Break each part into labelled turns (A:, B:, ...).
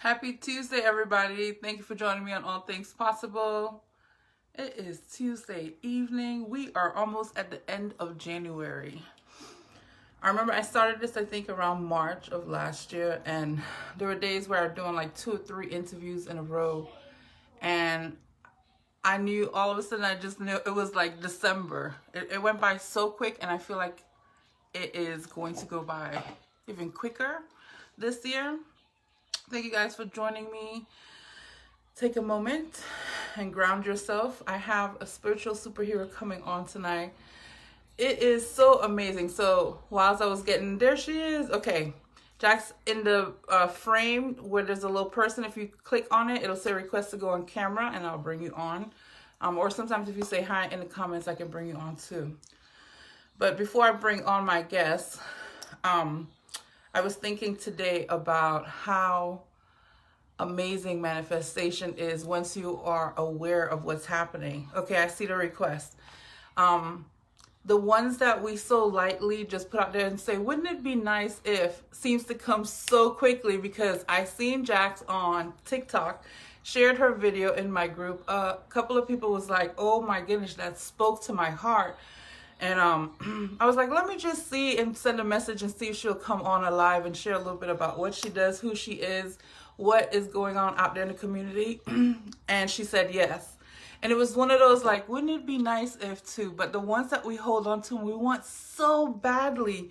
A: Happy Tuesday, everybody. Thank you for joining me on All Things Possible. It is Tuesday evening. We are almost at the end of January. I remember I started this, I think, around March of last year, and there were days where I was doing like 2 or 3 interviews in a row, and I knew all of a sudden, I just knew it was like December. It went by so quick, and I feel like it is going to go by even quicker this year. Thank you guys for joining me. Take a moment and ground yourself. I have a spiritual superhero coming on tonight. It is so amazing. So whilst I was getting, there she is. Okay, Jack's in the frame where there's a little person. If you click on it, it'll say request to go on camera and I'll bring you on. Or sometimes if you say hi in the comments, I can bring you on too. But before I bring on my guests, I was thinking today about how amazing manifestation is once you are aware of what's happening. Okay, I see the request. The ones that we so lightly just put out there and say, wouldn't it be nice if, seems to come so quickly, because I seen Jax on TikTok, shared her video in my group. A couple of people was like, oh my goodness, that spoke to my heart. And I was like, let me just see and send a message and see if she'll come on alive and share a little bit about what she does, who she is, what is going on out there in the community. And she said yes. And it was one of those like, wouldn't it be nice if too? But the ones that we hold on to and we want so badly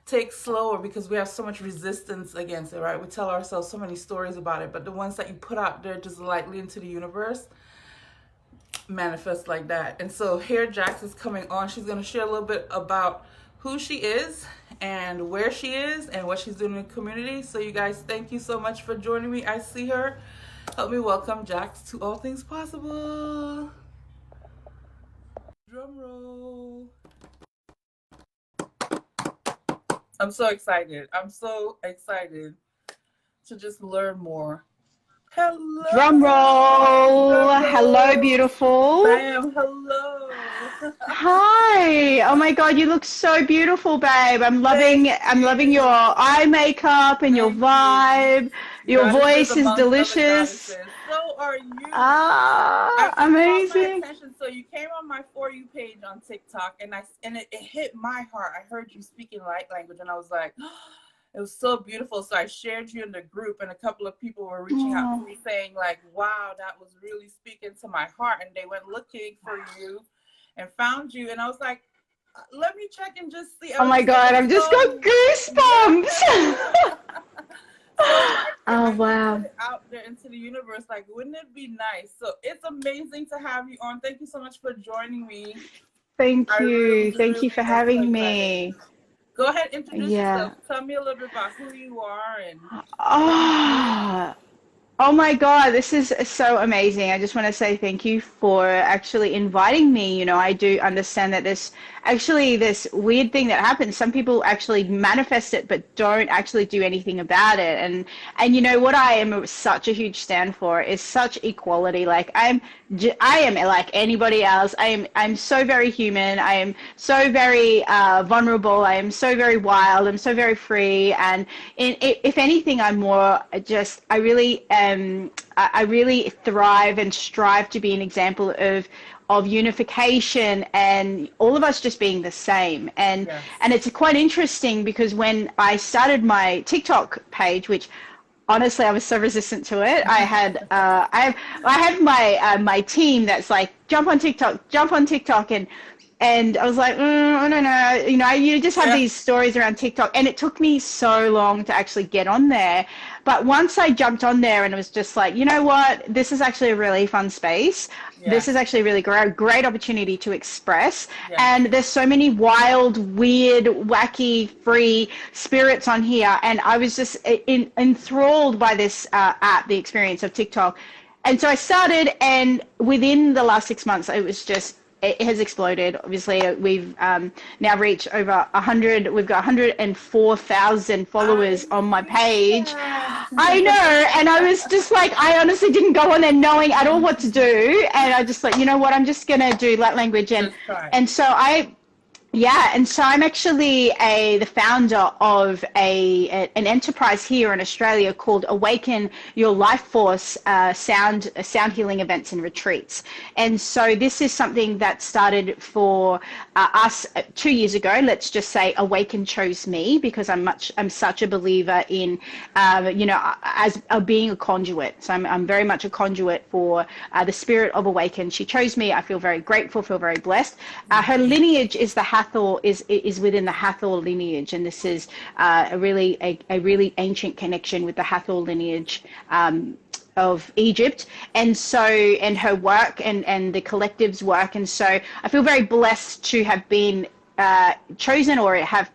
A: take slower because we have so much resistance against it, right? We tell ourselves so many stories about it. But the ones that you put out there just lightly into the universe, manifest like that. And so here Jax is coming on. She's going to share a little bit about who she is and where she is and what she's doing in the community. So you guys, thank you so much for joining me. I see her. Help me welcome Jax to All Things Possible. Drum roll. I'm so excited. I'm so excited to just learn more. Hello.
B: Drum roll. Hello, beautiful.
A: Bam. Hello.
B: Hi. Oh my God, you look so beautiful, babe. I'm loving your eye makeup and your vibe. Your
A: Goddesses
B: voice is
A: amongst other
B: delicious.
A: goddesses. So are you.
B: Ah,
A: It caught my
B: amazing.
A: attention. So you came on my For You page on TikTok, and it hit my heart. I heard you speaking light language, and I was like, it was so beautiful. So I shared you in the group, and a couple of people were reaching out to me saying like, wow, that was really speaking to my heart. And they went looking for you and found you. And I was like, let me check and just see.
B: Oh my God, I've just got goosebumps. Oh, wow.
A: Put it out there into the universe. Like, wouldn't it be nice? So it's amazing to have you on. Thank you so much for joining me.
B: Thank you.
A: Really,
B: Thank you for
A: am so
B: having
A: excited.
B: me.
A: Go ahead, introduce
B: Yeah.
A: yourself. Tell me a little bit about who you are and
B: Oh, oh my God, this is so amazing. I just want to say thank you for actually inviting me. I do understand that there's actually this weird thing that happens. Some people actually manifest it but don't actually do anything about it. And what I am such a huge stand for is such equality. Like I am like anybody else. I'm so very human. I am so very vulnerable. I am so very wild. I'm so very free. And if anything, I'm more just, I really thrive and strive to be an example of unification and all of us just being the same. And
A: yes.
B: And it's quite interesting because when I started my TikTok page, which honestly I was so resistant to it, I have my team that's like jump on TikTok, and I was like, I don't know, you just have these stories around TikTok, and it took me so long to actually get on there. But once I jumped on there and it was just like, you know what, this is actually a really fun space. Yeah. This is actually a really great opportunity to express. Yeah. And there's so many wild, weird, wacky, free spirits on here. And I was just enthralled by this app, the experience of TikTok. And so I started, and within the last 6 months, it has exploded. Obviously, we've now reached over 100. We've got 104,000 followers on my page. I know, and I was just like, I honestly didn't go on there knowing at all what to do, and I just like, you know what, I'm just gonna do light language, and so Yeah, and so I'm actually the founder of an enterprise here in Australia called Awaken, your Life Force sound healing events and retreats. And so this is something that started for us 2 years ago. Let's just say Awaken chose me because I'm such a believer in as being a conduit. So I'm very much a conduit for the spirit of Awaken. She chose me. I feel very grateful, feel very blessed. Her lineage is the Hathor, is within the Hathor lineage, and this is a really ancient connection with the Hathor lineage of Egypt, and her work and the collective's work, and so I feel very blessed to have been chosen or have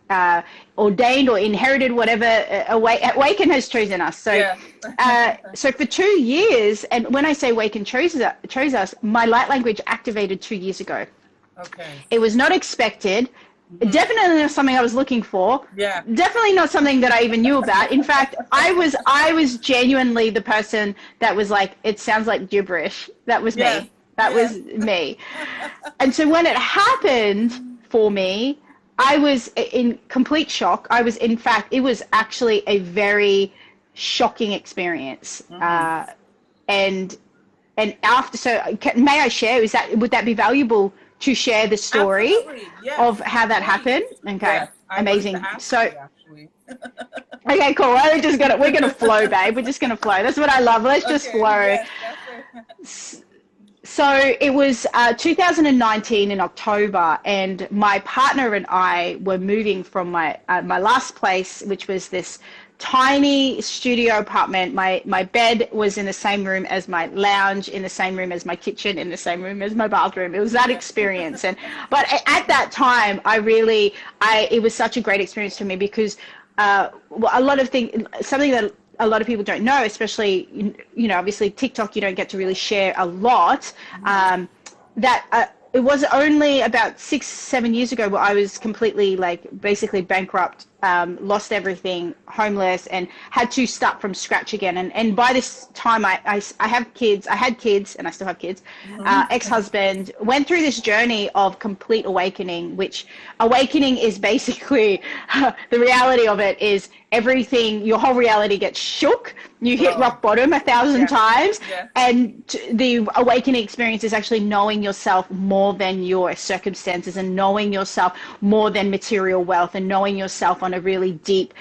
B: ordained or inherited whatever Awaken has chosen us. So so for 2 years, and when I say Awaken chose us, my light language activated 2 years ago.
A: Okay.
B: It was not expected. Definitely not something I was looking for.
A: Yeah.
B: Definitely not something that I even knew about. In fact, I was genuinely the person that was like, it sounds like gibberish. That was me. That was me. And so when it happened for me, I was in complete shock. In fact, it was actually a very shocking experience. And after, so may I share, would that be valuable to share the story of how that happened? Okay, amazing. So, okay, cool. We're gonna flow, babe. We're just gonna flow. That's what I love. Let's just flow. So it was 2019 in October, and my partner and I were moving from my last place, which was this tiny studio apartment. My bed was in the same room as my lounge, in the same room as my kitchen, in the same room as my bathroom. It was that experience. But at that time, it was such a great experience for me because something that a lot of people don't know, especially, obviously TikTok, you don't get to really share a lot, it was only about 6-7 years ago where I was completely basically bankrupt, lost everything, homeless, and had to start from scratch again. And by this time I had kids, and I still have kids, ex-husband, went through this journey of complete awakening, which awakening is basically, the reality of it is everything, your whole reality gets shook. You hit rock bottom 1,000 times. And the awakening experience is actually knowing yourself more than your circumstances, and knowing yourself more than material wealth, and knowing yourself on a really deep,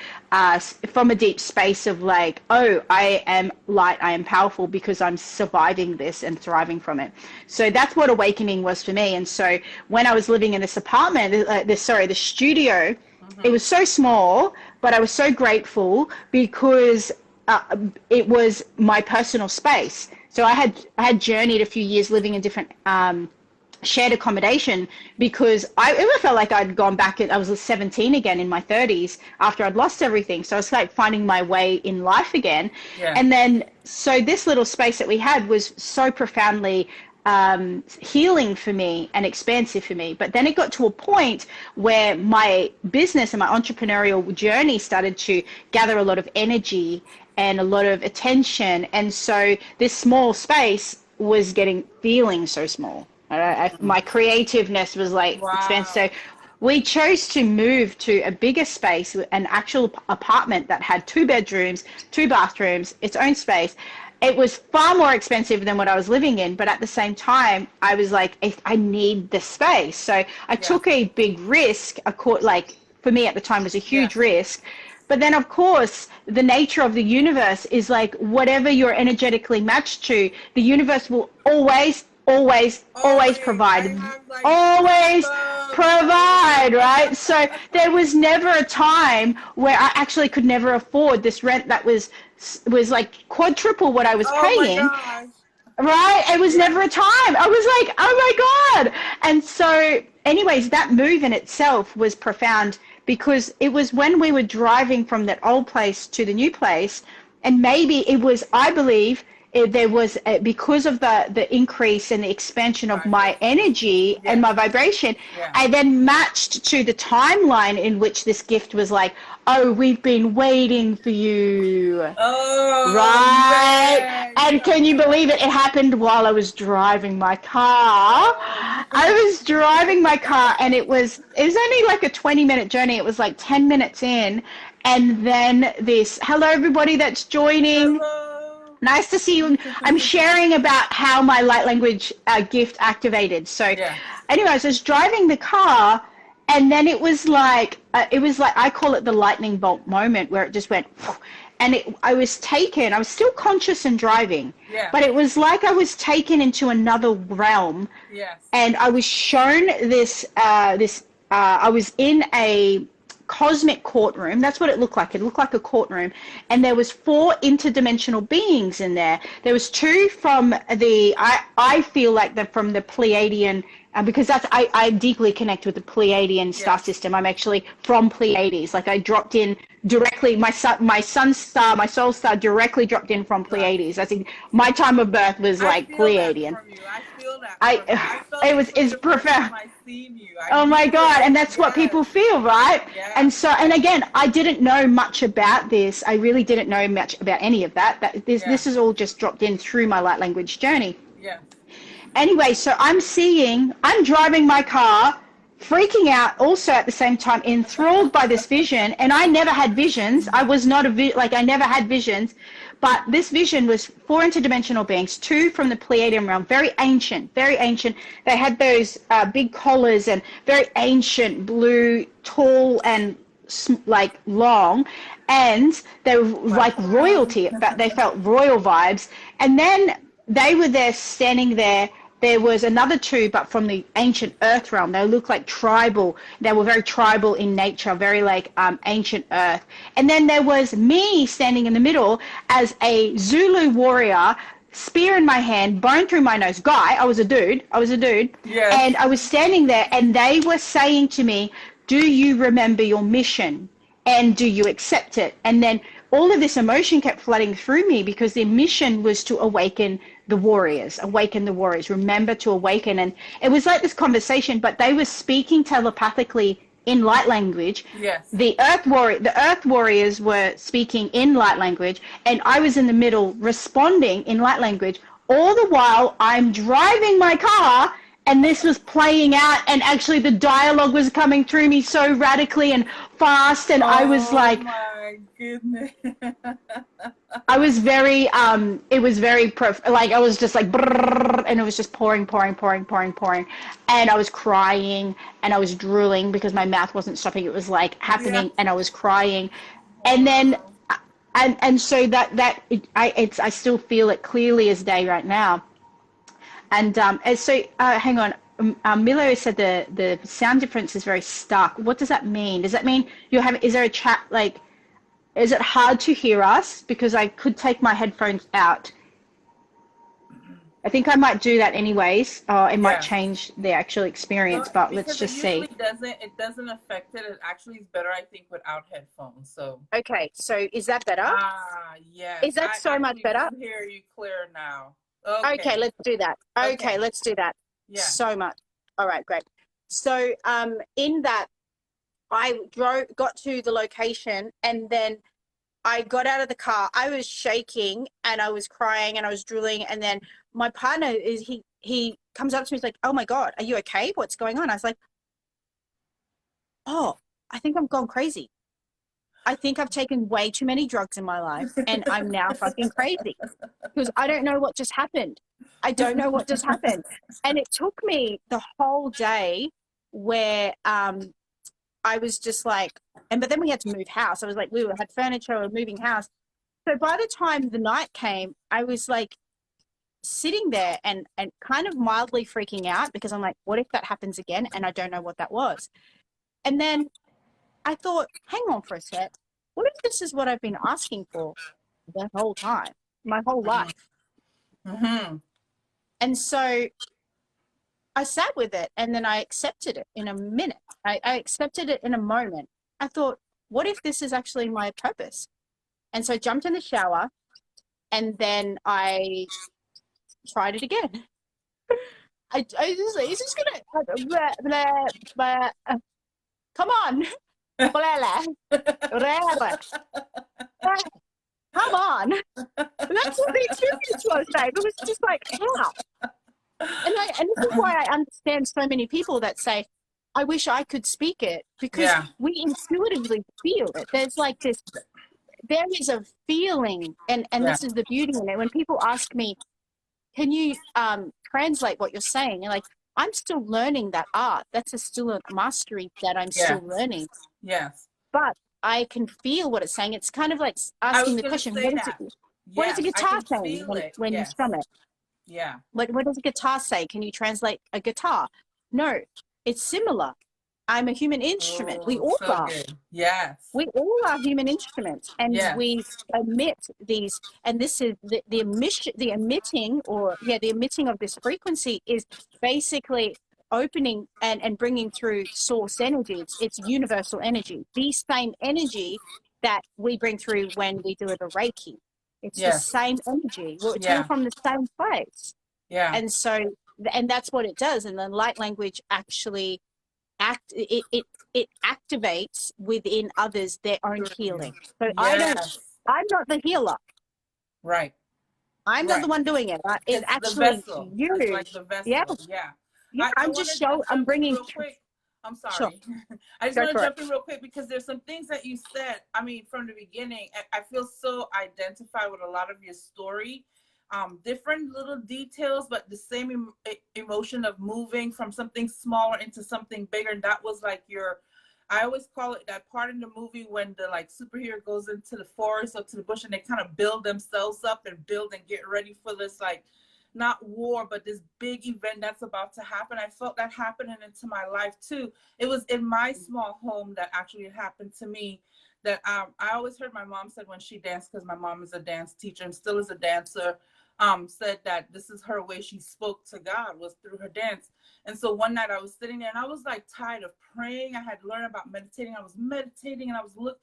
B: from a deep space of I am light, I am powerful because I'm surviving this and thriving from it. So that's what awakening was for me. And so when I was living in this apartment, the studio, it was so small, but I was so grateful because it was my personal space. So I had journeyed a few years living in different shared accommodation because I felt like I'd gone back. I was 17 again in my 30s after I'd lost everything. So I was like finding my way in life again. And then so this little space that we had was so profoundly healing for me and expansive for me. But then it got to a point where my business and my entrepreneurial journey started to gather a lot of energy and a lot of attention. And so this small space was feeling so small. My creativeness was expensive. So we chose to move to a bigger space, an actual apartment that had 2 bedrooms, 2 bathrooms, its own space. It was far more expensive than what I was living in, but at the same time, I was like, I need the space. So I took a big risk. For me at the time was a huge risk. But then, of course, the nature of the universe is whatever you're energetically matched to, the universe will always provide. Always provide, right? So there was never a time where I actually could never afford this rent that was quadruple what I was paying. Right? It was never a time. I was like, oh my God. And so anyways, that move in itself was profound because it was when we were driving from that old place to the new place, and maybe it was, I believe, there was because of the increase and the expansion of my energy and my vibration, I then matched to the timeline in which this gift was oh, we've been waiting for you. Oh, right. Man. And can you believe it? It happened while I was driving my car. I was driving my car and it was only like a 20-minute journey. It was like 10 minutes in, and then this, hello everybody that's joining.
A: Hello.
B: Nice to see you. I'm sharing about how my light language gift activated. So
A: Yeah.
B: anyways, I was driving the car, and then it was like I call it the lightning bolt moment, where it just went, and I was still conscious and driving,
A: Yeah.
B: but it was like I was taken into another realm.
A: Yes.
B: And I was shown I was in a cosmic courtroom. That's what it looked like. It looked like a courtroom, and there was 4 interdimensional beings in there. There was 2 from I feel like they're from the Pleiadian, because I deeply connect with the Pleiadian star system. I'm actually from Pleiades. Like I dropped in directly, my sun's star, my soul star directly dropped in from Pleiades. I think my time of birth was like Pleiadian.
A: I feel that from you. I felt
B: It's
A: the first
B: profound.
A: time I seen you.
B: Oh my God. And that's what people feel, right?
A: Yeah.
B: And again, I didn't know much about this. I really didn't know much about any of that. This is all just dropped in through my light language journey.
A: Yeah.
B: Anyway, so I'm driving my car, freaking out also at the same time, enthralled by this vision. And I never had visions. I was not I never had visions. But this vision was 4 interdimensional beings, 2 from the Pleiadian realm, very ancient, very ancient. They had those big collars and very ancient, blue, tall and like long, and they were like royalty. They felt royal vibes. And then they were there, standing there. There was another 2, but from the ancient earth realm. They looked like tribal. They were very tribal in nature, very like ancient earth. And then there was me standing in the middle as a Zulu warrior, spear in my hand, bone through my nose. Guy, I was a dude.
A: Yes.
B: And I was standing there, and they were saying to me, do you remember your mission? And do you accept it? And then all of this emotion kept flooding through me, because their mission was to awaken the warriors, remember to awaken. And it was like this conversation, but they were speaking telepathically in light language.
A: Yes.
B: The earth warriors were speaking in light language, and I was in the middle responding in light language. All the while I'm driving my car, and this was playing out, and actually the dialogue was coming through me so radically and fast, and I was like,
A: my goodness.
B: I was very, it was very, like, I was just like, brrr, and it was just pouring. And I was crying, and I was drooling because my mouth wasn't stopping. It was like happening, and I was crying. And then, and so I still feel it clearly as day right now. And so, hang on. Milo said the sound difference is very stark. What does that mean? Does that mean is there a chat, like, is it hard to hear us? Because I could take my headphones out. I think I might do that anyways. It might change the actual experience, but let's just see.
A: It doesn't affect it. It actually is better, I think, without headphones. So.
B: Okay, so is that better?
A: Yeah.
B: Is that so much better?
A: I can hear you clear now.
B: Okay, let's do that. Okay, let's do that.
A: Yeah.
B: So much. All right, great. So in that, I got to the location, and then I got out of the car. I was shaking, and I was crying, and I was drooling. And then my partner he comes up to me, he's like, "Oh my God, are you okay? What's going on?" I was like, "Oh, I think I'm gone crazy. I think I've taken way too many drugs in my life, and I'm now fucking crazy because I don't know what just happened. I don't know what just happened." And it took me the whole day where I was just like, but then we had to move house. I was like, we had furniture, we were moving house. So by the time the night came, I was like sitting there and kind of mildly freaking out, because I'm like, what if that happens again? And I don't know what that was. And then I thought, hang on for a sec. What if this is what I've been asking for the whole time, my whole life?
A: Mm-hmm.
B: And so I sat with it, and then I accepted it in a minute. I accepted it in a moment. I thought, what if this is actually my purpose? And so I jumped in the shower, and then I tried it again. I was just gonna come on. Come on. That's what the experience was, babe. It was just like, how? And this is why I understand so many people that say, I wish I could speak it, because
A: Yeah,
B: we intuitively feel it. There's like this, there is a feeling, and
A: yeah,
B: this is the beauty in it. When people ask me, can you translate what you're saying? And like, I'm still learning that art. That's still a mastery that I'm
A: yeah,
B: still learning.
A: yes.
B: But I can feel what it's saying. It's kind of like
A: I
B: asking
A: was
B: the
A: gonna
B: question,
A: say that.
B: what is a
A: Yes, I
B: guitar
A: can
B: saying
A: feel it.
B: when you
A: Yes,
B: strum it?
A: yeah.
B: What does a guitar say? Can you translate a guitar? No, it's similar. I'm a human instrument. We
A: Oh,
B: all
A: so
B: are.
A: good. Yes,
B: We all are human instruments, and
A: yes,
B: we emit these. And this is the emission, the emitting, or yeah, the emitting of this frequency is basically opening and bringing through source energy. It's universal energy, the same energy that we bring through when we deliver Reiki. It's the
A: yes,
B: same energy. It's all
A: yeah,
B: from the same place.
A: yeah.
B: And so, and that's what it does. And then light language actually it activates within others their own
A: Through you.
B: healing. So
A: Yes,
B: I'm not the healer.
A: right,
B: I'm not the
A: right.
B: one doing it. It's
A: It's the
B: actually
A: vessel. It's
B: you.
A: like the
B: Yeah.
A: vessel. Yeah.
B: Yeah.
A: I
B: I'm
A: want
B: just
A: to
B: I'm
A: jump in
B: bringing,
A: real quick. I'm
B: sure,
A: sorry. I just
B: go
A: want to
B: for it.
A: jump in real quick because there's some things that you said. I mean, from the beginning, I feel so identified with a lot of your story. Different little details, but the same emotion of moving from something smaller into something bigger. And that was like I always call it that part in the movie when the like superhero goes into the forest or to the bush and they kind of build themselves up and build and get ready for this, like, not war, but this big event that's about to happen. I felt that happening into my life too. It was in my small home that actually happened to me. That I always heard my mom said when she danced, because my mom is a dance teacher and still is a dancer, said that this is her way she spoke to God was through her dance. And so one night I was sitting there and I was like tired of praying. I had learned about meditating. I was meditating and I was looking,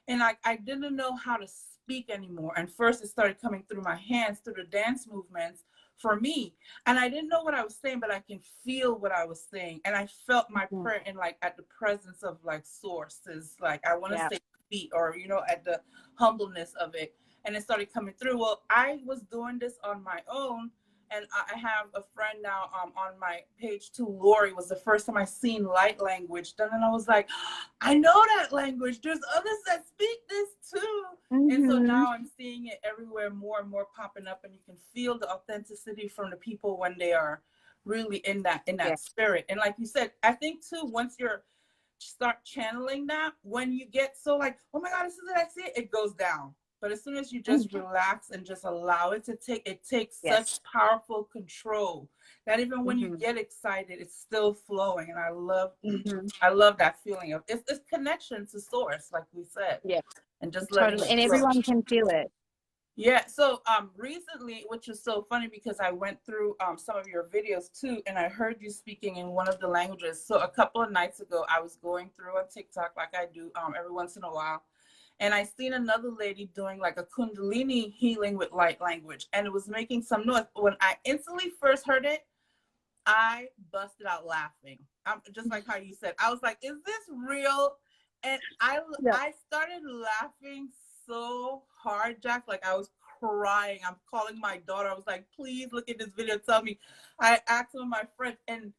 A: and I didn't know how to speak anymore. And first it started coming through my hands, through the dance movements for me. And I didn't know what I was saying, but I can feel what I was saying. And I felt my
B: Mhm.
A: prayer in like at the presence of like sources, like I want to
B: Yeah.
A: say feet, or, at the humbleness of it. And it started coming through. Well, I was doing this on my own. And I have a friend now on my page too. Lori was the first time I seen light language done. And I was like, I know that language. There's others that speak this too. And so
B: Mm-hmm.
A: now I'm seeing it everywhere, more and more popping up, and you can feel the authenticity from the people when they are really in
B: Yeah.
A: that spirit. And like you said, I think too, once you're start channeling that, when you get so like, oh my God, this is it, I see it, it goes down. But as soon as you just
B: Mm-hmm.
A: relax and just allow it to take, it takes such
B: Yes.
A: powerful control that even when you
B: Mm-hmm.
A: get excited, it's still flowing. And
B: Mm-hmm.
A: I love that feeling of it's connection to source, like we said,
B: Yeah.
A: and just letting
B: Totally.
A: it
B: And
A: flow.
B: everyone can feel it.
A: Yeah. So recently, which is so funny because I went through some of your videos too, and I heard you speaking in one of the languages. So a couple of nights ago, I was going through on TikTok like I do every once in a while, and I seen another lady doing like a Kundalini healing with light language, and it was making some noise. When I instantly first heard it, I busted out laughing. Just like how you said, I was like, "Is this real?" And
B: Yeah.
A: I started laughing so hard, Jack. Like I was crying. I'm calling my daughter. I was like, "Please look at this video. Tell me." I asked one of my friends, and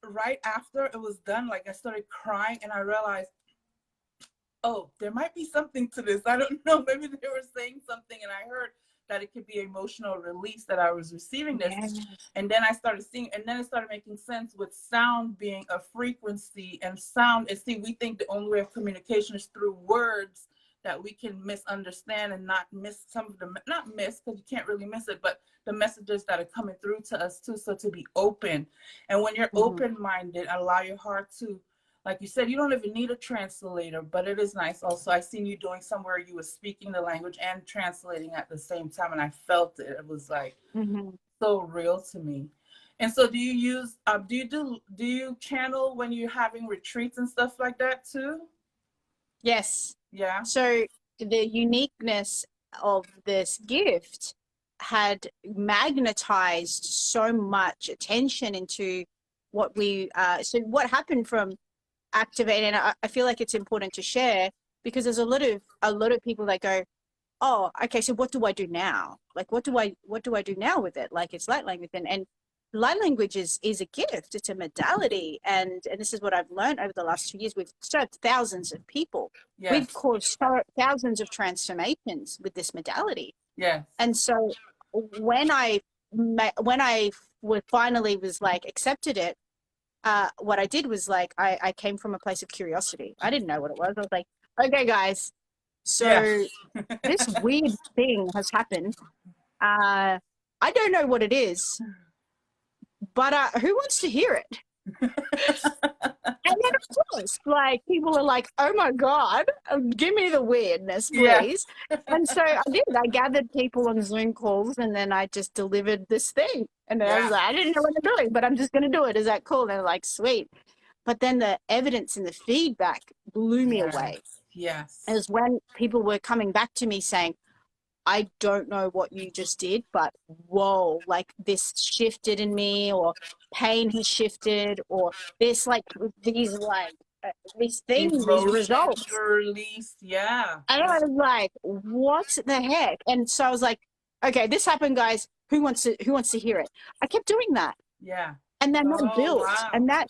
A: right after it was done, like I started crying, and I realized, oh, there might be something to this. I don't know. Maybe they were saying something, and I heard that it could be emotional release that I was receiving this.
B: Yeah.
A: And then I started seeing, and then it started making sense with sound being a frequency, and sound is, see, we think the only way of communication is through words that we can misunderstand and not miss some of the, not miss, because you can't really miss it, but the messages that are coming through to us too. So to be open. And when you're
B: Mm-hmm.
A: open-minded, allow your heart to, like you said, you don't even need a translator, but it is nice also. I seen you doing somewhere you were speaking the language and translating at the same time, and I felt it. It was like
B: Mm-hmm.
A: so real to me. And so do you use do you channel when you're having retreats and stuff like that too?
B: Yes.
A: Yeah.
B: So the uniqueness of this gift had magnetized so much attention into what we, so what happened from activating, and I feel like it's important to share because there's a lot of people that go, oh, okay, so what do I do now? Like, what do I do now with it? Like, it's light language. And
C: light language is a gift. It's a modality. And this is what I've learned over the last 2 years. We've served thousands of people.
A: Yes.
C: We've caused thousands of transformations with this modality.
A: Yes.
C: And so when I finally was like accepted it, what I did was like, I came from a place of curiosity. I didn't know what it was. I was like, okay, guys, so this weird thing has happened. I don't know what it is, but who wants to hear it? And then of course, like, people are like, oh my God, give me the weirdness, please.
A: Yeah.
C: And so I did. I gathered people on Zoom calls, and then I just delivered this thing. And I was like, I didn't know what I'm doing, but I'm just going to do it. Is that cool? And they're like, sweet. But then the evidence and the feedback blew me away.
A: Yes.
C: It was when people were coming back to me saying, I don't know what you just did, but whoa, like this shifted in me, or pain has shifted, or this, like, these things, these results.
A: Were released. Yeah.
C: And I was like, what the heck? And so I was like, okay, this happened, guys. Who wants to hear it? I kept doing that.
A: Yeah.
C: And then that built,
A: wow.
C: and that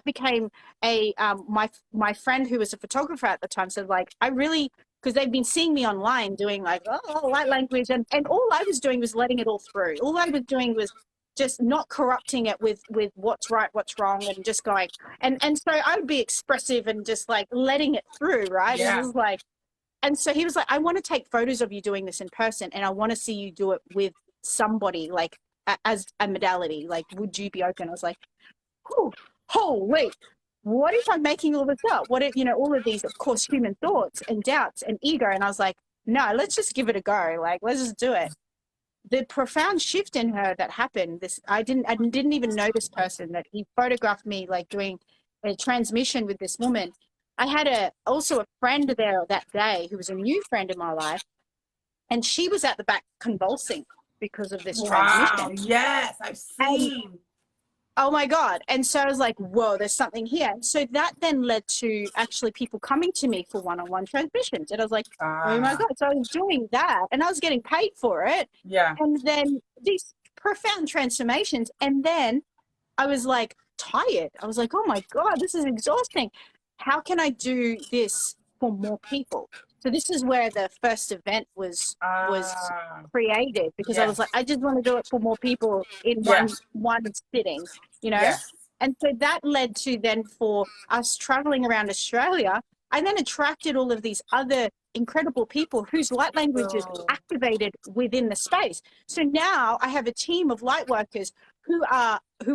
C: became a my friend who was a photographer at the time said, like, I really, because they've been seeing me online doing like, oh, light language, and all I was doing was letting it all through. All I was doing was just not corrupting it with what's right, what's wrong, and just going, and so I would be expressive and just like letting it through, right?
A: Yeah.
C: And it was like, and so he was like, I want to take photos of you doing this in person, and I want to see you do it with somebody, like, as a modality. Like, would you be open? I was like, holy, what if I'm making all this up? What if, all of these, of course, human thoughts and doubts and ego. And I was like, no, let's just give it a go. Like, let's just do it. The profound shift in her that happened, I didn't even know this person, that he photographed me like doing a transmission with this woman. I had also a friend there that day who was a new friend in my life, and she was at the back convulsing because of this transmission.
A: Yes, I've seen.
C: Oh my God. And so I was like, whoa, there's something here. And so that then led to actually people coming to me for one-on-one transmissions. And I was like, oh my God. So I was doing that, and I was getting paid for it.
A: Yeah.
C: And then these profound transformations. And then I was like tired. I was like, oh my God, this is exhausting. How can I do this for more people? So this is where the first event was created, because I was like, I just want to do it for more people in one sitting,
A: Yes.
C: And so that led to then, for us traveling around Australia, I then attracted all of these other incredible people whose light language is activated within the space. So now I have a team of light workers who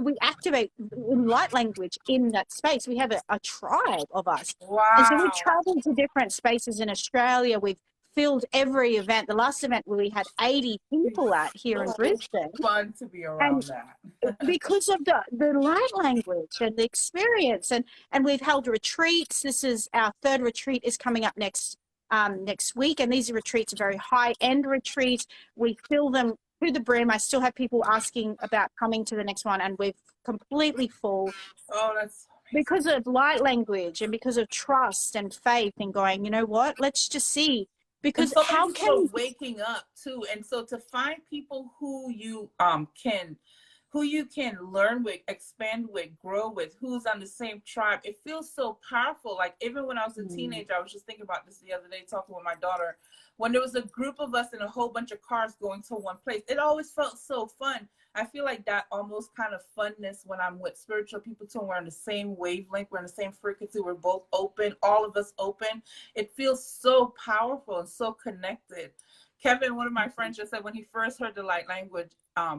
C: we activate in light language in that space. We have a tribe of us.
A: Wow.
C: And so we travel to different spaces in Australia. We've filled every event. The last event where we had 80 people out here in Brisbane.
A: Fun to be around that.
C: Because of the light language and the experience. And we've held retreats. This is our third retreat, is coming up next week. And these retreats are very high-end retreats. We fill them to the brim. I still have people asking about coming to the next one, and we're completely full.
A: Oh, that's
C: because of light language and because of trust and faith, and going, you know what, let's just see. Because
A: so
C: how can
A: waking up too, and so to find people who you can learn with, expand with, grow with, who's on the same tribe, it feels so powerful. Like, even when I was a teenager, I was just thinking about this the other day, talking with my daughter, when there was a group of us in a whole bunch of cars going to one place, it always felt so fun. I feel like that almost kind of funness when I'm with spiritual people too, and we're on the same wavelength, we're on the same frequency, we're both open, all of us open. It feels so powerful and so connected. Kevin, one of my friends, just said when he first heard the light language,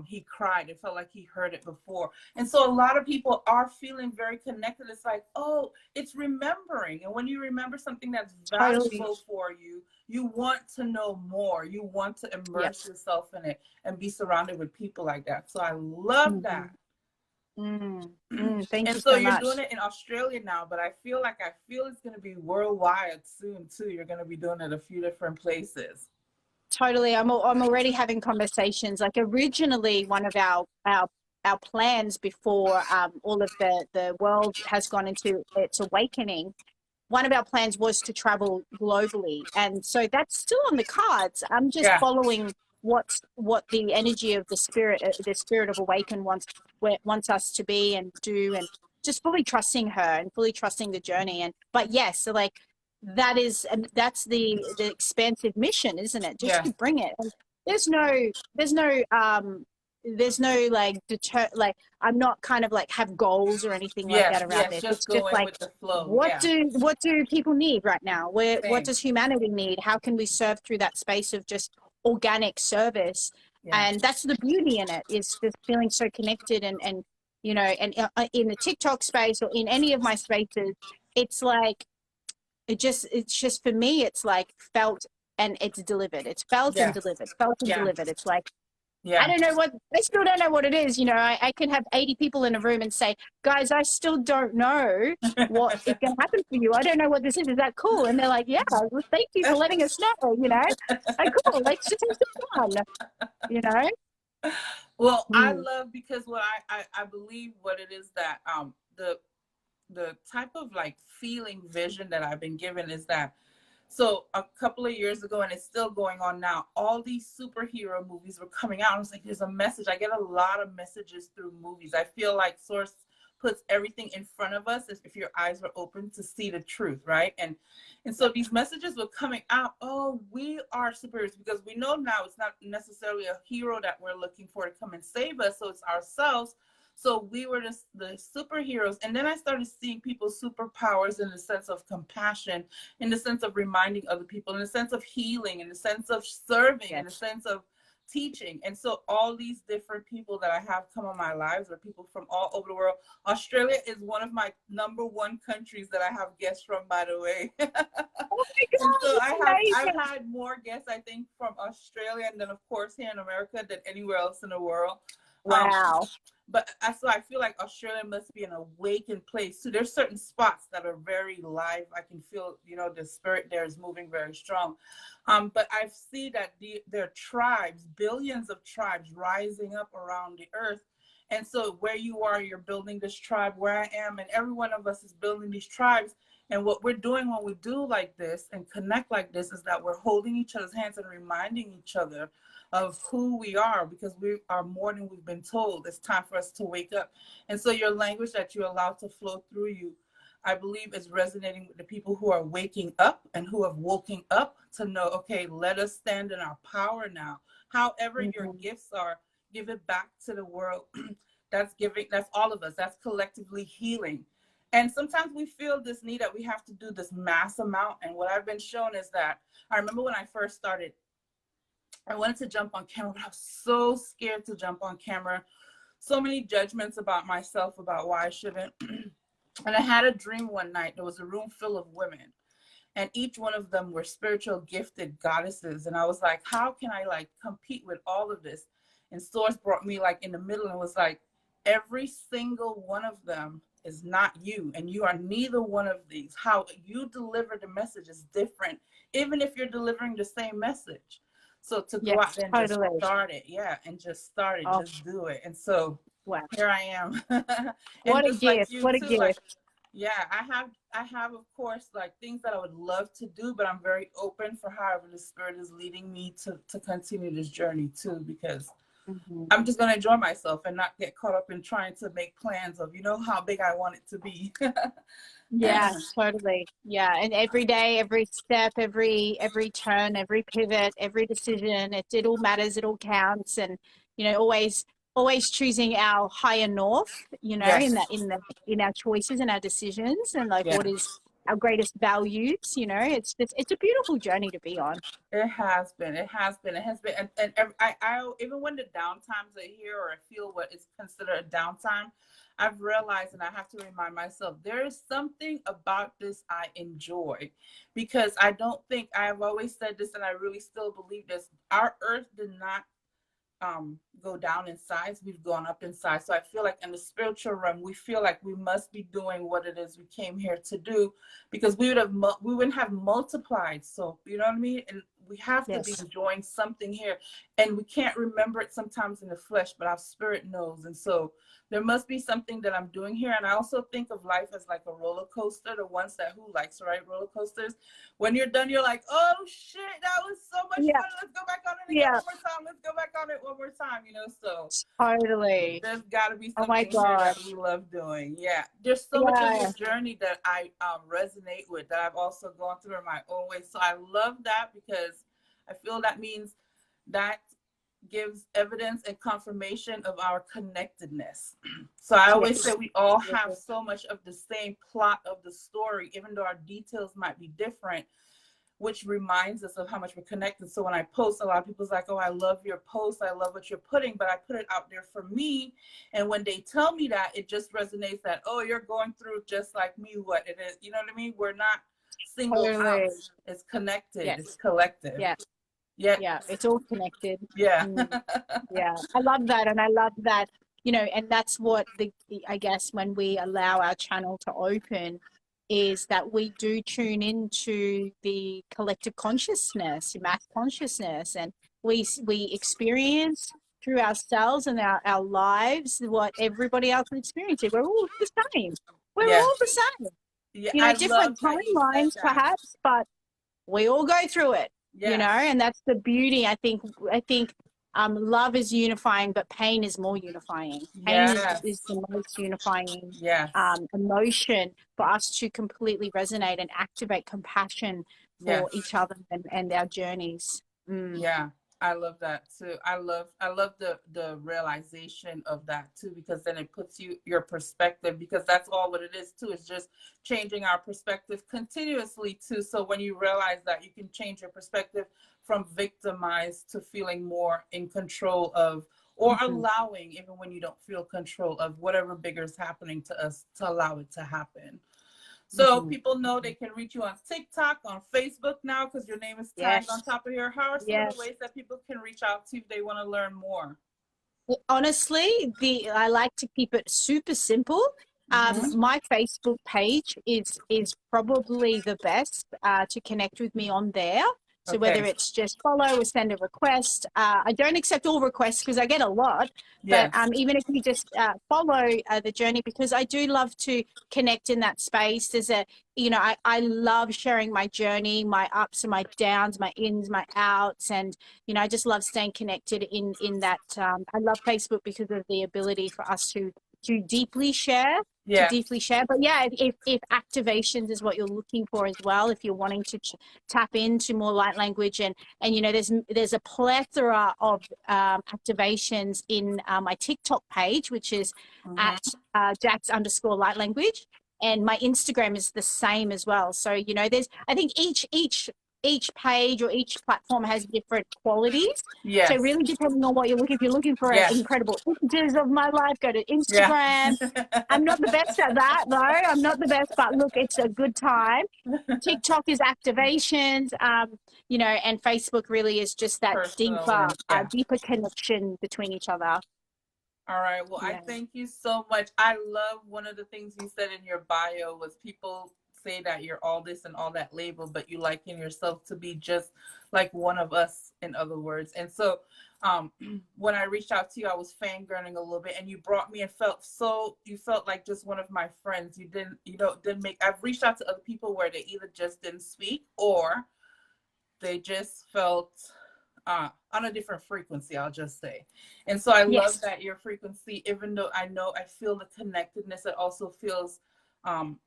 A: he cried. It felt like he heard it before. And so a lot of people are feeling very connected. It's like, oh, it's remembering. And when you remember something that's valuable for you, you want to know more. You want to immerse yourself in it and be surrounded with people like that. So I love that.
C: Thank you
A: so
C: you're
A: doing it in Australia now, but I feel it's going to be worldwide soon too. You're going to be doing it a few different places.
C: Totally. I'm already having conversations. Like, originally, one of our plans before all of the world has gone into its awakening, one of our plans was to travel globally. And so that's still on the cards. I'm just following what the energy of the spirit of Awaken wants us to be and do, and just fully trusting her and fully trusting the journey. And but yes, so like that's the expansive mission, isn't it? Just
A: Yeah.
C: to bring it. And there's no like like I'm not kind of like have goals or anything like
A: Yes,
C: that around
A: yes,
C: this.
A: just
C: It's just
A: going
C: like
A: with the flow.
C: what
A: Yeah.
C: do people need right now? What
A: Same.
C: does humanity need? How can we serve through that space of just organic service?
A: Yeah.
C: And that's the beauty in it, is just feeling so connected. And you know, and in the TikTok space or in any of my spaces, it's like it's just for me, it's like felt and it's delivered. It's felt and
A: Yeah.
C: delivered, felt and
A: Yeah.
C: delivered. It's like I
A: Yeah.
C: don't know what, I still don't know what it is. You know, I can have 80 people in a room and say, guys, I still don't know what is going to happen for you. I don't know what this is. Is that cool? And they're like, yeah, well, thank you for letting us know, you know. Like, cool, let's just have some fun, you know.
A: Well, I
C: Mm.
A: love, because what I believe what it is that the type of like feeling vision that I've been given is that, so a couple of years ago, and it's still going on now, all these superhero movies were coming out. I was like, there's a message. I get a lot of messages through movies. I feel like Source puts everything in front of us if your eyes were open to see the truth, right? And so these messages were coming out. Oh, we are superheroes, because we know now it's not necessarily a hero that we're looking for to come and save us. So it's ourselves. So we were the superheroes. And then I started seeing people's superpowers in the sense of compassion, in the sense of reminding other people, in the sense of healing, in the sense of serving, in the
C: Yes.
A: sense of teaching. And so all these different people that I have come on my lives are people from all over the world. Australia is one of my #1 countries that I have guests from, by the way.
C: Oh my
A: And
C: God,
A: so
C: it's
A: I've
C: amazing.
A: had more guests, I think, from Australia, and then of course here in America, than anywhere else in the world. Um,
C: Wow.
A: but so I feel like Australia must be an awakened place too. There's certain spots that are very live. I can feel, the spirit there is moving very strong. But I see that there are tribes, billions of tribes rising up around the earth. And so where you are, you're building this tribe. Where I am, and every one of us is building these tribes. And what we're doing when we do like this and connect like this is that we're holding each other's hands and reminding each other of who we are, because we are more than we've been told. It's time for us to wake up. And so your language that you allow to flow through you, I believe, is resonating with the people who are waking up and who have woken up to know, okay, let us stand in our power now. However your
C: Mm-hmm.
A: gifts are, give it back to the world. That's all of us. That's collectively healing. And sometimes we feel this need that we have to do this mass amount. And what I've been shown is that, I remember when I first started, I wanted to jump on camera, but I was so scared to jump on camera. So many judgments about myself, about why I shouldn't. And I had a dream one night. There was a room full of women, and each one of them were spiritual gifted goddesses. And I was like, how can I like compete with all of this? And Source brought me like in the middle and was like, every single one of them is not you, and you are neither one of these. How you deliver the message is different, even if you're delivering the same message. So to go out
C: Yes,
A: there and just
C: totally.
A: start it, yeah, and just start it,
C: Oh,
A: just do it. And so
C: wow.
A: here I am. And
C: What a
A: just like
C: gift.
A: you
C: What a
A: too, like,
C: gift.
A: yeah, I have of course like things that I would love to do, but I'm very open for however the spirit is leading me to continue this journey too, because
C: Mm-hmm.
A: I'm just gonna enjoy myself and not get caught up in trying to make plans of, how big I want it to be.
C: Yeah, totally. Yeah, and every day, every step, every turn, every pivot, every decision, it all matters, it all counts. And always choosing our higher north, in
A: Yes.
C: that in our choices and our decisions, and like
A: Yeah.
C: what is our greatest values. It's a beautiful journey to be on.
A: It has been. It has been. It has been. And I even when the downtimes are here, or I feel what is considered a downtime, I've realized, and I have to remind myself, there is something about this I enjoy, because I don't think, I've always said this, and I really still believe this. Our earth did not go down in size. We've gone up in size. So I feel like in the spiritual realm, we feel like we must be doing what it is we came here to do, because we wouldn't have multiplied. So you know what I mean? And we have to be
C: Yes.
A: enjoying something here, and we can't remember it sometimes in the flesh, but our spirit knows. And so there must be something that I'm doing here. And I also think of life as like a roller coaster. The ones that who likes to ride roller coasters, when you're done, you're like, oh shit, that was so much
C: Yeah.
A: fun. Let's go back on it again
C: Yeah.
A: one more time. Let's go back on it one more time. You know, so
C: Totally.
A: there's got to be
C: Oh my
A: something here
C: God.
A: that we love doing. Yeah, there's so much of your
C: Yeah.
A: journey that I resonate with, that I've also gone through in my own way. So I love that, because I feel that means that gives evidence and confirmation of our connectedness. So I always
C: Yes.
A: say we all have so much of the same plot of the story, even though our details might be different, which reminds us of how much we're connected. So when I post, a lot of people's like, oh, I love your post, I love what you're putting, but I put it out there for me. And when they tell me that, it just resonates that, oh, you're going through just like me, what it is. You know what I mean? We're not single out.
C: Totally.
A: It's connected.
C: Yes.
A: It's collective.
C: Yeah.
A: Yeah.
C: Yeah. It's all connected.
A: Yeah.
C: Yeah. I love that. And I love that, you know, and that's what I guess when we allow our channel to open, is that we do tune into the collective consciousness, mass consciousness, and we experience through ourselves and our lives what everybody else is experiencing. We're all the same. We're
A: Yeah.
C: all the same.
A: Yeah.
C: You know,
A: I
C: different
A: love that you said
C: timelines
A: that.
C: perhaps, but we all go through it, you know,
A: Yes.
C: and that's the beauty. I think love is unifying, but pain is more unifying. Pain is
A: Yes.
C: the most unifying
A: Yes.
C: emotion for us to completely resonate and activate compassion
A: Yes.
C: for each other and our journeys.
A: Yeah, I love that too. I love the realization of that too, because then it puts your perspective, because that's all what it is too. It's just changing our perspective continuously too. So when you realize that, you can change your perspective from victimized to feeling more in control of, or
C: Mhm.
A: allowing, even when you don't feel control of whatever bigger is happening to us, to allow it to happen. So
C: Mhm.
A: people know they can reach you on TikTok, on Facebook now, because your name is tagged on
C: Yes.
A: top of here. How are some of the
C: Yes.
A: ways that people can reach out to you if they want to learn more?
C: Honestly, I like to keep it super simple.
A: Mm-hmm.
C: My Facebook page is probably the best to connect with me on there. So
A: Okay.
C: whether it's just follow or send a request, I don't accept all requests because I get a lot. But
A: Yes.
C: even if you just follow the journey, because I do love to connect in that space. I love sharing my journey, my ups and my downs, my ins, my outs, and I just love staying connected in that. I love Facebook because of the ability for us to deeply share,
A: Yeah.
C: but yeah, if activations is what you're looking for as well, if you're wanting to tap into more light language, and there's a plethora of activations in my TikTok page, which is
A: Mm-hmm.
C: at Jax_light language, and my Instagram is the same as well. So there's, I think each page or each platform has different qualities. So
A: Yes.
C: really depending on what you're looking, if you're looking for
A: Yes.
C: incredible images of my life, go to
A: Yeah.
C: Instagram. I'm not the best at that though. I'm not the best, but look, it's a good time. TikTok is activations, and Facebook really is just that
A: Personal
C: deeper,
A: and yeah.
C: deeper connection between each other.
A: All right. Well, I
C: Yeah.
A: thank you so much. I love one of the things you said in your bio was people say that you're all this and all that label, but you liken yourself to be just like one of us, in other words. And so when I reached out to you, I was fangirling a little bit, and you brought me and you felt like just one of my friends. Didn't make, I've reached out to other people where they either just didn't speak, or they just felt on a different frequency, I'll just say. And so I love
C: Yes.
A: that your frequency, even though I feel the connectedness, it also feels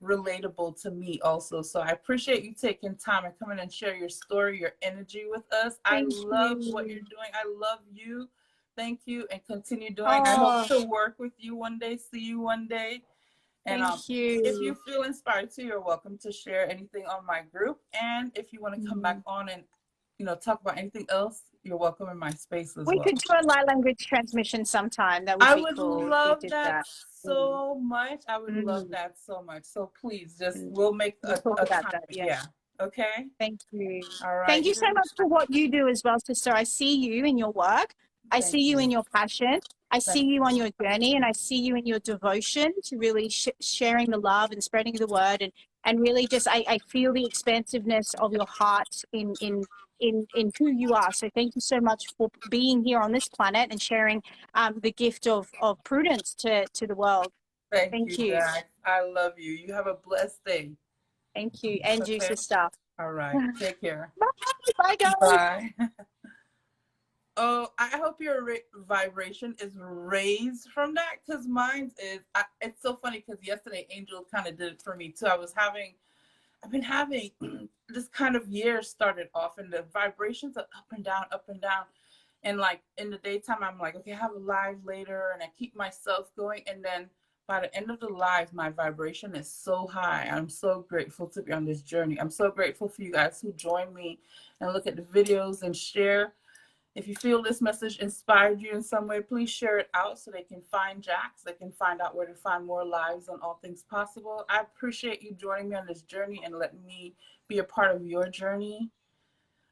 A: relatable to me also. So I appreciate you taking time and coming and share your story, your energy with us. I
C: Thank
A: love what you're
C: you.
A: doing. I love you. Thank you, and continue doing. I hope
C: Oh,
A: to work with you one day, see you one day. And
C: thank
A: if you
C: you.
A: feel inspired to, you're welcome to share anything on my group. And if you want to come back
C: Mm.
A: on and talk about anything else, you're welcome in my space as
C: We
A: well.
C: could do a light language transmission sometime. That would
A: I
C: be
A: would
C: cool if we
A: love
C: did
A: that
C: that. Mm.
A: so much. I would love
C: Mm.
A: that so much. So please, just
C: Mm.
A: we'll make
C: We'll talk
A: a
C: about
A: time.
C: that. Yeah.
A: Yeah. Okay.
C: Thank you.
A: All right.
C: Thank you so much for what you do as well, sister. I see you in your work. I
A: Thank
C: see you
A: you.
C: in your passion. I see
A: Thank
C: you
A: you.
C: on your journey, and I see you in your devotion to really sharing the love and spreading the word, and really just I feel the expansiveness of your heart in who you are. So thank you so much for being here on this planet and sharing the gift of prudence to the world.
A: Thank
C: Thank
A: you,
C: you.
A: Jack. I love you. You have a blessed day.
C: Thank you. And you,
A: Okay.
C: sister.
A: All right. Take care.
C: Bye, guys.
A: Bye. Oh, I hope your vibration is raised from that, because mine is. It's so funny because yesterday Angel kind of did it for me too. I've been having this kind of year started off, and the vibrations are up and down, up and down. And like in the daytime, I'm like, okay, I have a live later, and I keep myself going. And then by the end of the live, my vibration is so high. I'm so grateful to be on this journey. I'm so grateful for you guys who join me and look at the videos and share. If you feel this message inspired you in some way, please share it out so they can find Jack, so they can find out where to find more lives on All Things Possible. I appreciate you joining me on this journey and letting me be a part of your journey.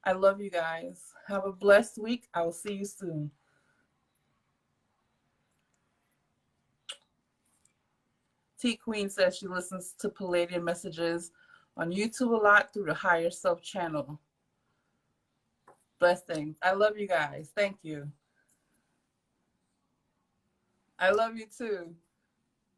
A: I love you guys. Have a blessed week. I will see you soon. T Queen says she listens to Palladium messages on YouTube a lot through the Higher Self channel. Blessings. I love you guys. Thank you. I love you too.